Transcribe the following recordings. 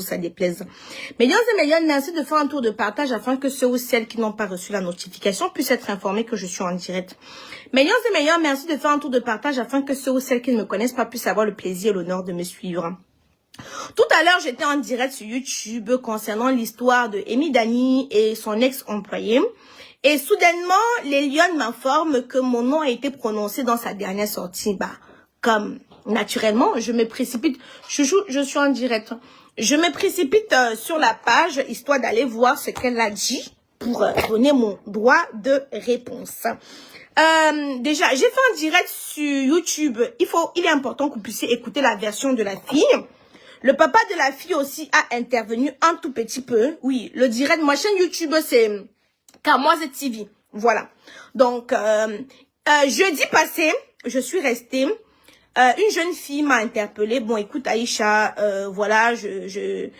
ça déplaise. Mesdames et messieurs, merci de faire un tour de partage afin que ceux ou celles qui n'ont pas reçu la notification puissent être informés que je suis en direct. Mesdames et messieurs, merci de faire un tour de partage afin que ceux ou celles qui ne me connaissent pas puissent avoir le plaisir et l'honneur de me suivre. Tout à l'heure, j'étais en direct sur YouTube concernant l'histoire de Amy Dani et son ex-employé. Et soudainement, les Lions m'informent que mon nom a été prononcé dans sa dernière sortie. Comme naturellement, je me précipite. Je suis en direct. Je me précipite sur la page, histoire d'aller voir ce qu'elle a dit pour donner mon droit de réponse. Déjà, j'ai fait un direct sur YouTube. Il est important que vous puissiez écouter la version de la fille. Le papa de la fille aussi a intervenu un tout petit peu. Oui, le direct, ma chaîne YouTube, c'est Kamoise TV. Voilà. Donc, jeudi passé, je suis restée. Une jeune fille m'a interpellée. Bon, écoute, Aïcha, voilà, je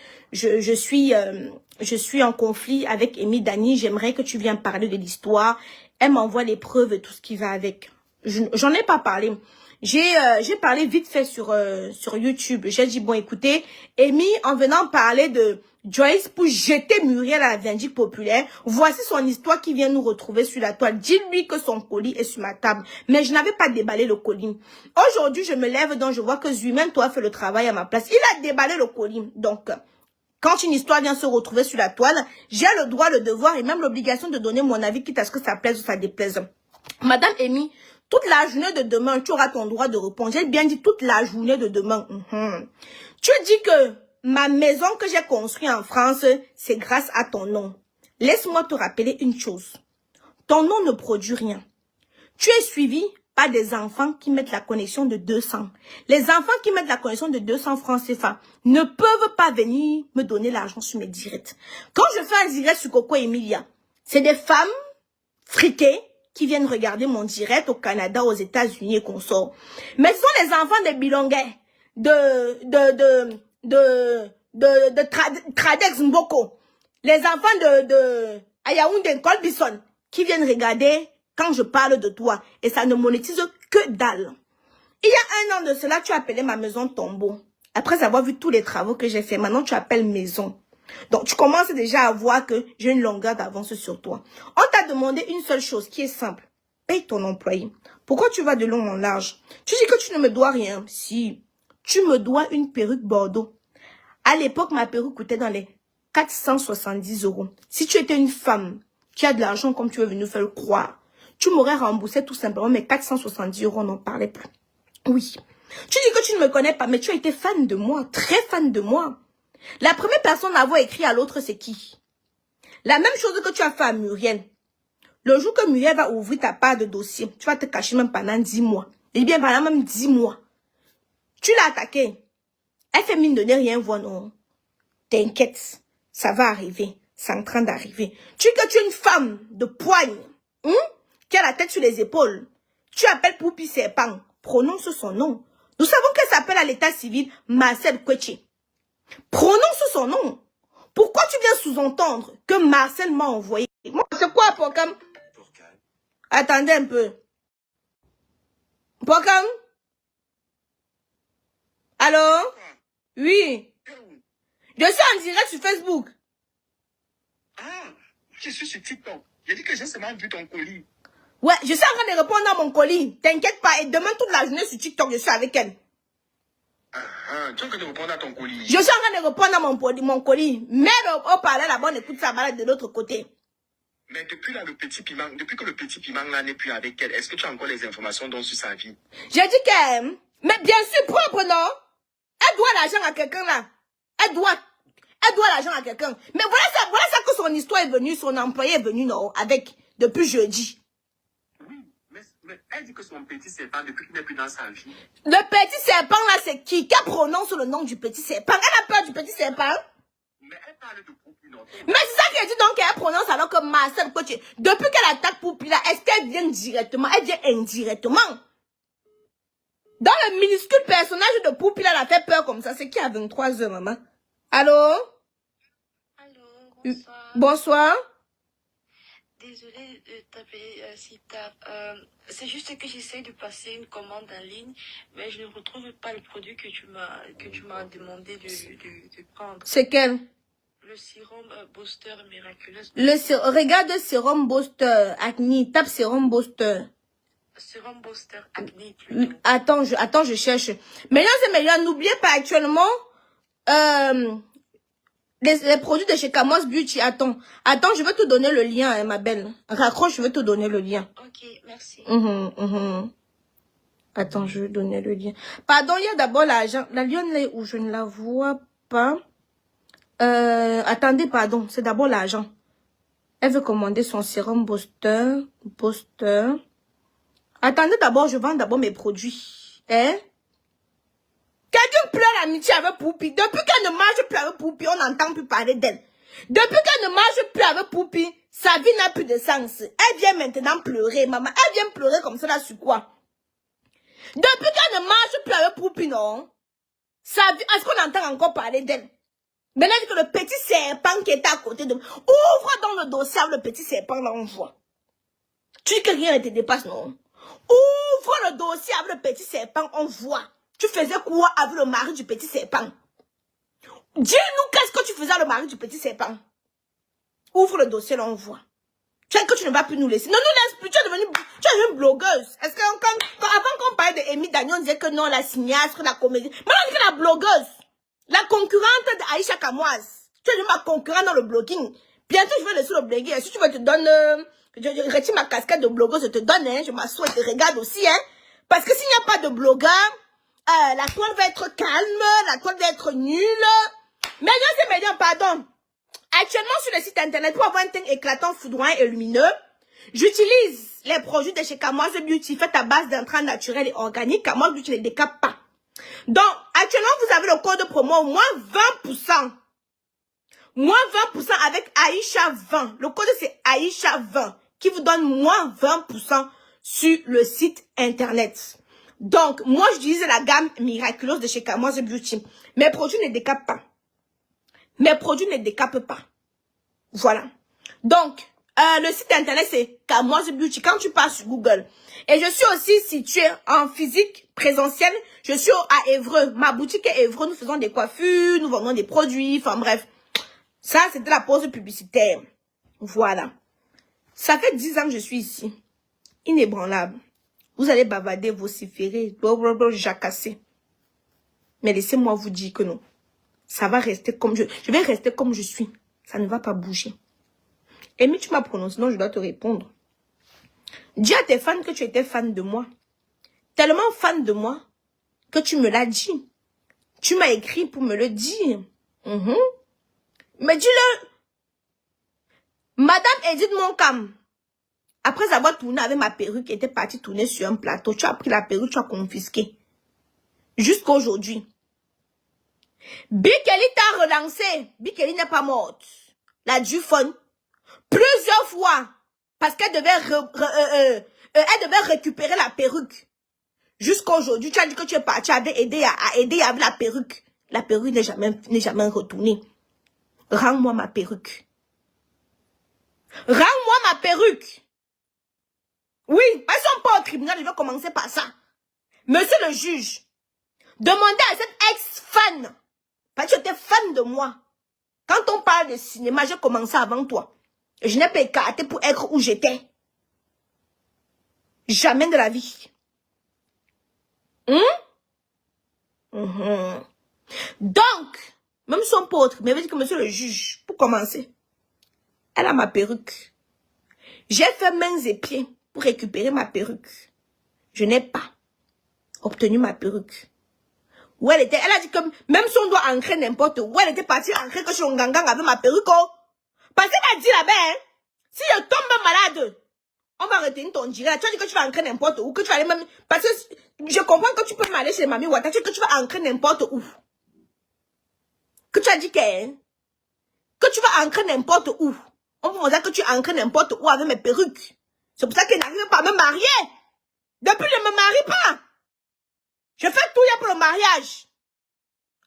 suis en conflit avec Amy Dani. J'aimerais que tu viennes parler de l'histoire. Elle m'envoie les preuves et tout ce qui va avec. J'en ai pas parlé. J'ai parlé vite fait sur YouTube. J'ai dit, bon, écoutez, Amy, en venant parler de Joyce pour jeter Muriel à la vindicte populaire, voici son histoire qui vient nous retrouver sur la toile. Dis-lui que son colis est sur ma table. Mais je n'avais pas déballé le colis. Aujourd'hui, je me lève, donc je vois que Zuimen, toi, fait le travail à ma place. Il a déballé le colis. Donc, quand une histoire vient se retrouver sur la toile, j'ai le droit, le devoir et même l'obligation de donner mon avis, quitte à ce que ça plaise ou ça déplaise. Madame Amy, toute la journée de demain, tu auras ton droit de répondre. J'ai bien dit toute la journée de demain. Tu dis que ma maison que j'ai construite en France, c'est grâce à ton nom. Laisse-moi te rappeler une chose. Ton nom ne produit rien. Tu es suivi par des enfants qui mettent la connexion de 200. Les enfants qui mettent la connexion de 200 francs CFA ne peuvent pas venir me donner l'argent sur mes directs. Quand je fais un direct sur Coco Emilia, c'est des femmes friquées qui viennent regarder mon direct au Canada, aux États-Unis et consorts. Mais ce sont les enfants des Bilongais, Tradex Mboko, les enfants de Ayaoundé Colbison qui viennent regarder quand je parle de toi. Et ça ne monétise que dalle. Il y a un an de cela, tu appelais ma maison tombeau. Après avoir vu tous les travaux que j'ai fait, maintenant tu appelles maison. Donc, tu commences déjà à voir que j'ai une longueur d'avance sur toi. On t'a demandé une seule chose qui est simple. Paye ton employé. Pourquoi tu vas de long en large? Tu dis que tu ne me dois rien. Si, tu me dois une perruque Bordeaux. À l'époque, ma perruque coûtait dans les 470 €. Si tu étais une femme qui a de l'argent comme tu es venu faire le croire, tu m'aurais remboursé tout simplement mes 470 €, on n'en parlait plus. Oui. Tu dis que tu ne me connais pas, mais tu as été fan de moi, très fan de moi. La première personne à avoir écrit à l'autre, c'est qui? La même chose que tu as fait à Muriel. Le jour que Muriel va ouvrir ta part de dossier, tu vas te cacher même pendant 10 mois. Et bien pendant même 10 mois. Tu l'as attaqué. Elle fait mine de ne rien voir, non. T'inquiète, ça va arriver. C'est en train d'arriver. Tu dis que tu es une femme de poigne, qui a la tête sur les épaules. Tu appelles Poupi Serpent. Prononce son nom. Nous savons qu'elle s'appelle à l'état civil Marcel Kwechi. Prononce son nom. Pourquoi tu viens sous-entendre que Marcel m'a envoyé? Moi, c'est quoi, Pokam? Attendez un peu. Pokam? Allô? Oui. Je suis en direct sur Facebook. Ah, je suis sur TikTok. J'ai dit que j'ai seulement vu ton colis. Ouais, je suis en train de répondre à mon colis. T'inquiète pas. Et demain, toute la journée sur TikTok, je suis avec elle. Tu es en train de répondre à ton colis. Je suis en train de répondre à mon colis. Mais au parler là-bas, on écoute sa balade de l'autre côté. Mais depuis là, depuis que le petit piment là n'est plus avec elle, est-ce que tu as encore les informations dont sur sa vie? J'ai dit qu'elle, mais bien sûr, propre, non? Elle doit l'argent à quelqu'un là. Elle doit l'argent à quelqu'un. Mais voilà ça que son histoire est venue, son employé est venu, non, avec, depuis jeudi. Oui, mais elle dit que son petit serpent, depuis qu'il n'est plus dans sa vie. Le petit serpent là, c'est qui? Qui prononce le nom du petit serpent? Elle a peur du petit serpent? Mais elle parle de Poupi, non? Mais c'est ça qu'elle dit donc qu'elle prononce alors que Marcel Coach. Depuis qu'elle attaque Poupi là, est-ce qu'elle vient directement? Elle vient indirectement. Dans le minuscule personnage de Poupi là, elle a fait peur comme ça. C'est qui à 23 h, maman? Allô? Allô, bonsoir. Bonsoir. Désolée de t'appeler si tard. C'est juste que j'essaie de passer une commande en ligne, mais je ne retrouve pas le produit que tu m'as demandé de prendre. C'est quel? Le sérum Booster Miraculous. Regarde sérum Booster Acne. Tape sérum Booster. Sérum Booster Acne plutôt. Attends, je cherche. Mesdames, n'oubliez pas actuellement les produits de chez Kamos Beauty. Attends, je vais te donner le lien, hein, ma belle. Raccroche, je vais te donner le lien. Ok, merci. Attends, je vais donner le lien. Pardon, il y a d'abord l'agent. La lionne là où je ne la vois pas. Attendez, pardon, c'est d'abord l'agent. Elle veut commander son sérum Booster. Attendez d'abord, je vends d'abord mes produits. Hein? Quelqu'un pleure l'amitié avec Poupi. Depuis qu'elle ne marche plus avec Poupi, on n'entend plus parler d'elle. Depuis qu'elle ne marche plus avec Poupi, sa vie n'a plus de sens. Elle vient maintenant pleurer, maman. Elle vient pleurer comme ça là sur quoi? Depuis qu'elle ne marche plus avec Poupi, non? Sa vie, est-ce qu'on entend encore parler d'elle? Maintenant que le petit serpent qui est à côté de moi, ouvre dans le dossier le petit serpent là, on voit. Tu dis que rien ne te dépasse, non? Ouvre le dossier avec le petit serpent, on voit. Tu faisais quoi avec le mari du petit serpent? Dis-nous qu'est-ce que tu faisais avec le mari du petit serpent. Ouvre le dossier, là, on voit. Tu sais que tu ne vas plus nous laisser. Non, nous laisse plus, tu es devenue blogueuse. Est-ce que avant qu'on parlait de Amy Dagnon, on disait que non, la cinéaste, la comédie. Maintenant, on dit que la blogueuse, la concurrente d'Aïcha Kamoise. Tu es devenue ma concurrente dans le blogging. Bientôt, je vais laisser le bloguer. Si tu veux te donner... Je retire ma casquette de blogueuse, je te donne, hein, je m'assois et te regarde aussi, hein. Parce que s'il n'y a pas de blogueur, la toile va être calme, la toile va être nulle. Mesdames, pardon. Actuellement, sur le site internet, pour avoir un teint éclatant, foudroyant et lumineux, j'utilise les produits de chez Kamoise Beauty, faits à base d'intrants naturels et organiques. Kamoise Beauty ne les décape pas. Donc, actuellement, vous avez le code promo moins 20%. Moins 20% avec Aïcha 20. Le code, c'est Aïcha 20. Qui vous donne moins 20% sur le site internet. Donc, moi, j'utilise la gamme miraculeuse de chez Kamoise Beauty. Mes produits ne décapent pas. Mes produits ne décapent pas. Voilà. Donc, le site internet, c'est Kamoise Beauty. Quand tu passes sur Google. Et je suis aussi située en physique présentielle. Je suis à Évreux. Ma boutique est Évreux. Nous faisons des coiffures, nous vendons des produits. Enfin, bref. Ça, c'était la pause publicitaire. Voilà. Ça fait 10 ans que je suis ici. Inébranlable. Vous allez bavarder, vociférer, jacasser. Mais laissez-moi vous dire que non. Ça va rester comme je vais rester comme je suis. Ça ne va pas bouger. Amy, tu m'as prononcé, sinon je dois te répondre. Dis à tes fans que tu étais fan de moi. Tellement fan de moi que tu me l'as dit. Tu m'as écrit pour me le dire. Mais dis-le. Madame Edith Moncam, après avoir tourné avec ma perruque, était partie tourner sur un plateau. Tu as pris la perruque, tu as confisqué. Jusqu'à aujourd'hui. Bikeli t'a relancé. Bikeli n'est pas morte. La Dufon. Plusieurs fois. Parce qu'elle devait, elle devait récupérer la perruque. Jusqu'à aujourd'hui, tu as dit que tu es parti avec aider à aider avec la perruque. La perruque n'est jamais retournée. Rends-moi ma perruque. Rends-moi ma perruque. Oui, elles sont pas au tribunal, je vais commencer par ça. Monsieur le juge, demandez à cette ex-fan, parce que tu étais fan de moi. Quand on parle de cinéma, j'ai commencé avant toi. Je n'ai pas écarté pour être où j'étais. Jamais de la vie. Donc, même son pote m'avait dit que monsieur le juge, pour commencer, elle a ma perruque. J'ai fait mains et pieds pour récupérer ma perruque. Je n'ai pas obtenu ma perruque. Où elle était, elle a dit que même si on doit ancrer n'importe où, elle était partie ancrer que je suis un gangang avec ma perruque. Oh. Parce qu'elle a dit là-bas, hein, si je tombe malade, on va retenir ton direct. Tu as dit que tu vas ancrer n'importe où, que tu vas aller même, parce que je comprends que tu peux m'aller chez Mamie Ouattara, que tu vas ancrer n'importe où. Que tu as dit que tu vas ancrer n'importe où. On peut me dire que tu ancres n'importe où avec mes perruques. C'est pour ça qu'elle n'arrive pas à me marier. Depuis, je ne me marie pas. Je fais tout pour le mariage.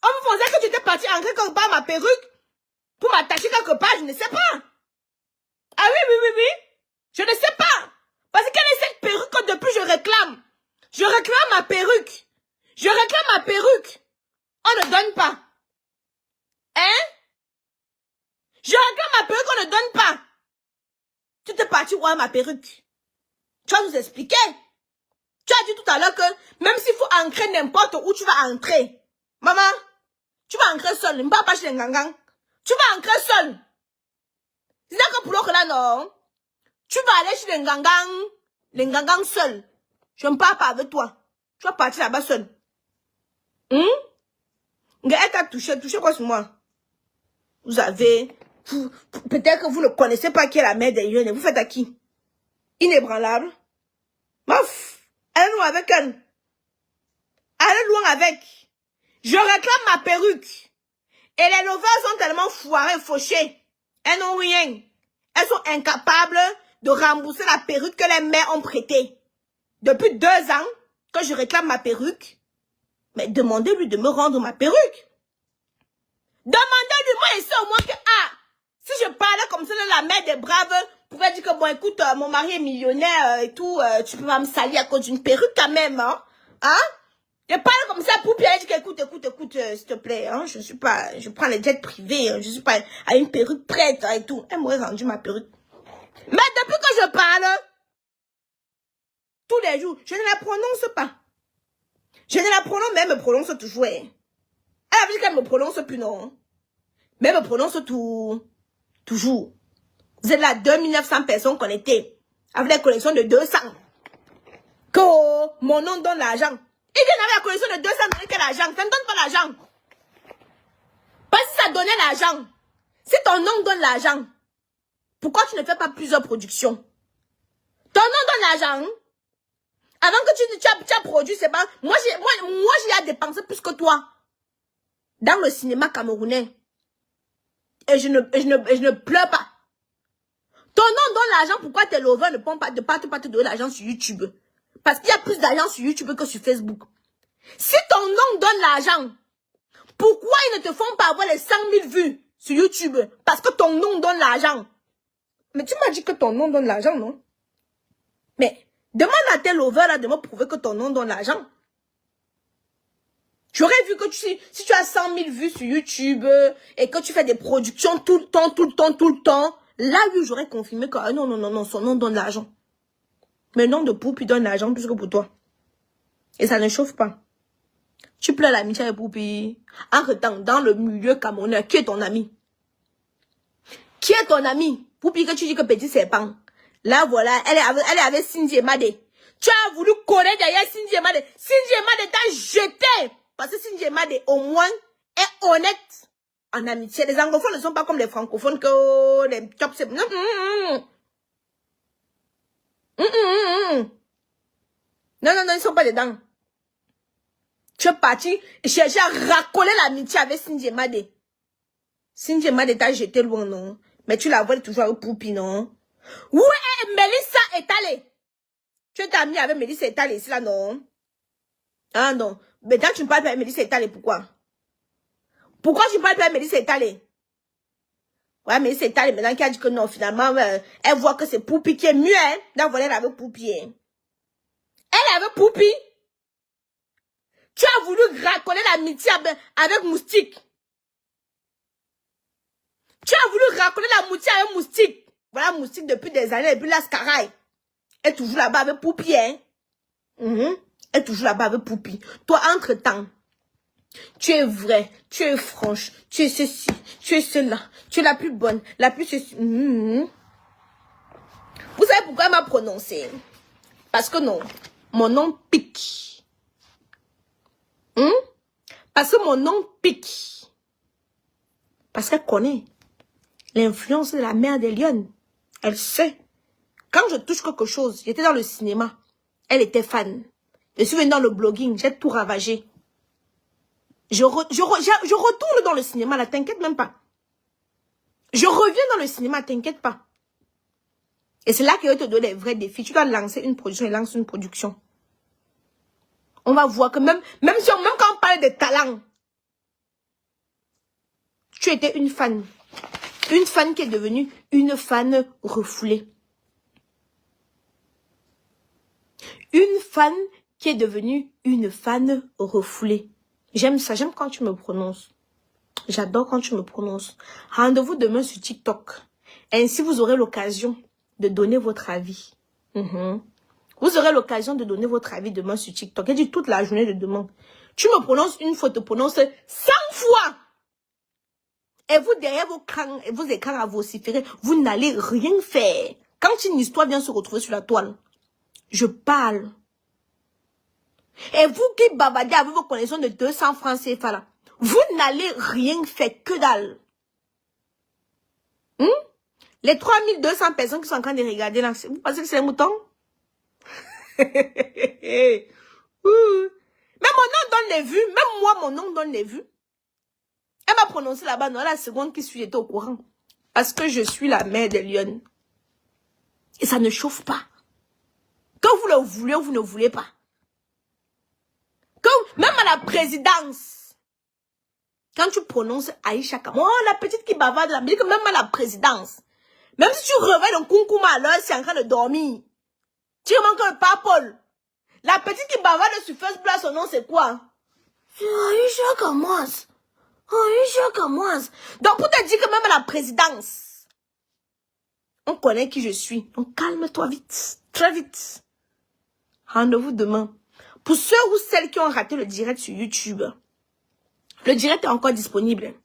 On me faisait que tu étais parti ancrer quelque part ma perruque pour m'attacher quelque part, je ne sais pas. Ah oui. Je ne sais pas. Parce que quelle est cette perruque que depuis je réclame? Je réclame ma perruque. Je réclame ma perruque. On ne donne pas. Hein? Je réclame ma perruque, on ne donne pas. Tu t'es parti voir ma perruque. Tu vas nous expliquer. Tu as dit tout à l'heure que même s'il faut ancrer n'importe où, tu vas entrer. Maman, tu vas ancrer seul. Ne pas chez les gangang. Tu vas ancrer seul. C'est ça que pour l'autre là, non? Tu vas aller chez les gangang seul. Je ne parle pas avec toi. Tu vas partir là-bas seul. Elle t'a touché quoi sur moi? Vous avez... Peut-être que vous ne connaissez pas qui est la mère des Yonne. Vous faites à qui? Inébranlable. Mouf. Allez loin avec elle. Allez loin avec. Je réclame ma perruque. Et les lovers sont tellement foirés, fauchés. Elles n'ont rien. Elles sont incapables de rembourser la perruque que les mères ont prêtée. Depuis 2 ans que je réclame ma perruque. Mais demandez-lui de me rendre ma perruque. Demandez-lui, moi, je sais au moins que, si je parlais comme ça, la mère des braves pouvait dire que, bon, écoute, mon mari est millionnaire et tout, tu peux pas me salir à cause d'une perruque quand même, hein? Je parle comme ça pour bien dire écoute, s'il te plaît, hein? Je prends les jets privés, hein, je suis pas à une perruque prête, et tout. Elle m'aurait rendu ma perruque. Mais depuis que je parle, tous les jours, je ne la prononce pas. Je ne la prononce, mais elle me prononce toujours. Elle a dit qu'elle me prononce plus, non? Mais elle me prononce toujours. Vous êtes là, 2900 personnes connectées. Avec la connexion de 200. Que mon nom donne l'argent. Il vient avec la connexion de 200, donner quel argent? Ça ne donne pas l'argent. Parce que ça donnait l'argent. Si ton nom donne l'argent, pourquoi tu ne fais pas plusieurs productions? Ton nom donne l'argent. Avant que tu as produit, c'est pas... Moi, j'ai dépensé plus que toi. Dans le cinéma camerounais. Et je ne pleure pas. Ton nom donne l'argent, pourquoi tes lovers ne pourront pas te donner l'argent sur YouTube? Parce qu'il y a plus d'argent sur YouTube que sur Facebook. Si ton nom donne l'argent, pourquoi ils ne te font pas avoir les 100 000 vues sur YouTube? Parce que ton nom donne l'argent. Mais tu m'as dit que ton nom donne l'argent, non? Mais demande à tes lovers là de me prouver que ton nom donne l'argent. J'aurais vu que si tu as 100 000 vues sur YouTube et que tu fais des productions tout le temps, là, oui, j'aurais confirmé que non, son nom donne l'argent. Mais le nom de Poupi donne l'argent plus que pour toi. Et ça ne chauffe pas. Tu pleures l'amitié avec Poupi. En temps, dans le milieu camerounais, qui est ton ami? Qui est ton ami? Poupi, que tu dis que petit serpent. Là, voilà, elle est avec Cindy et Made. Tu as voulu connaître derrière Cindy et Made. Cindy et Made t'a jeté. Parce que Cindy et Made, au moins, est honnête en amitié. Les anglophones ne sont pas comme les francophones que les top... Non, ils sont pas dedans. Tu es parti chercher à racoler l'amitié avec Cindy et Made. Cindy et Made t'a jeté loin, non? Mais tu la vois toujours avec Poupi, non? Où est Mélissa Étalé? Tu es amie avec Mélissa Étalé ici, là, non? Ah, non. Mais quand tu ne parles pas avec Mélissa Étalé, pourquoi? Pourquoi tu ne parles pas avec Mélissa Étalé? Ouais, Mélissa Étalé, maintenant qui a dit que non, finalement, elle voit que c'est Poupi qui est mieux, hein? Donc, voilà, elle avait Poupi, hein? Elle avait Poupi. Tu as voulu racoler l'amitié avec Moustique. Tu as voulu racoler l'amitié avec Moustique. Voilà, Moustique depuis des années, depuis la Scaraille. Elle est toujours là-bas avec Poupi, hein? Elle est toujours là-bas avec Poupi. Toi, entre-temps, tu es vrai, tu es franche, tu es ceci, tu es cela, tu es la plus bonne, la plus ceci. Vous savez pourquoi elle m'a prononcé? Parce que non, mon nom pique. Parce que mon nom pique. Parce qu'elle connaît l'influence de la mère des Lyon. Elle sait. Quand je touche quelque chose, j'étais dans le cinéma. Elle était fan. Je suis venue dans le blogging, j'ai tout ravagé. Je retourne dans le cinéma, là, t'inquiète même pas. Je reviens dans le cinéma, t'inquiète pas. Et c'est là que je vais te donner les vrais défis. Tu dois lancer une production et lance une production. On va voir que même quand on parle de talent, tu étais une fan. Une fan qui est devenue une fan refoulée. Une fan qui est devenue une fan refoulée. J'aime ça, j'aime quand tu me prononces. J'adore quand tu me prononces. Rendez-vous demain sur TikTok. Ainsi, vous aurez l'occasion de donner votre avis. Vous aurez l'occasion de donner votre avis demain sur TikTok. J'ai dit toute la journée de demain. Tu me prononces une fois, te prononce 100 fois. Et vous, derrière vos écrans à vociférer, vous n'allez rien faire. Quand une histoire vient se retrouver sur la toile, je parle. Et vous qui bavardez avec vos connaissances de 200 francs CFA là, vous n'allez rien faire, que dalle. Les 3200 personnes qui sont en train de regarder là, vous pensez que c'est les moutons? Mais mon nom donne les vues, même moi mon nom donne les vues. Elle m'a prononcé là-bas, non, la seconde qui suit, j'étais au courant. Parce que je suis la mère des lionnes. Et ça ne chauffe pas. Quand vous le voulez ou vous ne voulez pas. Même à la présidence. Quand tu prononces Aïcha Kamara, oh, la petite qui bavarde, la petite, même à la présidence. Même si tu réveilles un Kunkouma à l'heure, c'est en train de dormir. Tu remarques pas Paul. La petite qui bavarde sur Facebook, son nom c'est quoi? Aïcha Kamara. Aïcha Kamara. Donc pour te dire que même à la présidence, on connaît qui je suis. Donc calme-toi vite, très vite. Rendez-vous demain. Pour ceux ou celles qui ont raté le direct sur YouTube, le direct est encore disponible.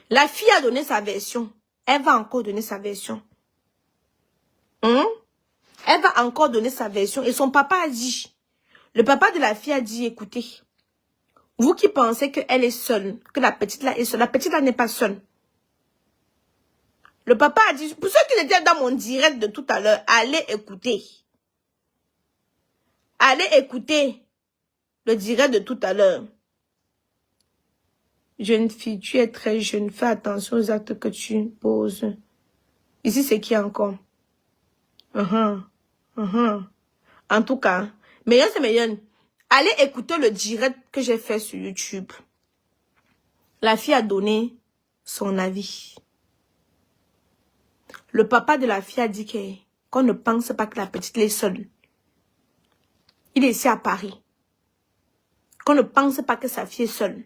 La fille a donné sa version. Elle va encore donner sa version. Elle va encore donner sa version. Et son papa a dit, le papa de la fille a dit, écoutez, vous qui pensez qu'elle est seule, que la petite là est seule, la petite là n'est pas seule. Le papa a dit, pour ceux qui étaient dans mon direct de tout à l'heure, allez écouter. Allez écouter le direct de tout à l'heure. Jeune fille, tu es très jeune. Fais attention aux actes que tu poses. Ici, c'est qui encore? En tout cas, meilleur c'est meilleur. Allez écouter le direct que j'ai fait sur YouTube. La fille a donné son avis. Le papa de la fille a dit qu'on ne pense pas que la petite est seule. Il est ici à Paris. Qu'on ne pense pas que sa fille est seule.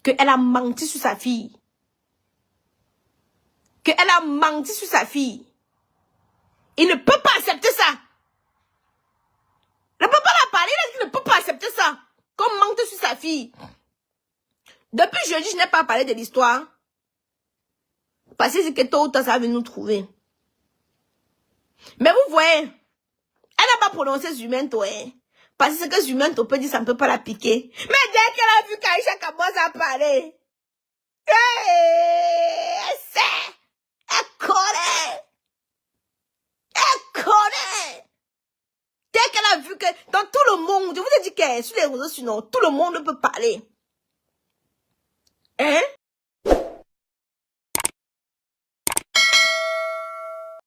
Qu'elle a menti sur sa fille. Qu'elle a menti sur sa fille. Il ne peut pas accepter ça. Le papa l'a parlé, il ne peut pas accepter ça. Qu'on mente sur sa fille. Depuis jeudi, je n'ai pas parlé de l'histoire. Parce que c'est que tôt ou tard, ça va nous trouver. Mais vous voyez, elle n'a pas prononcé Zumento, hein. Parce que Zumento peut dire ça ne peut pas la piquer. Mais dès qu'elle a vu qu'Aïcha commence à parler, elle sait, elle connaît. Elle connaît. Dès qu'elle a vu que dans tout le monde, je vous ai dit que sur les réseaux, sinon, tout le monde peut parler. Hein?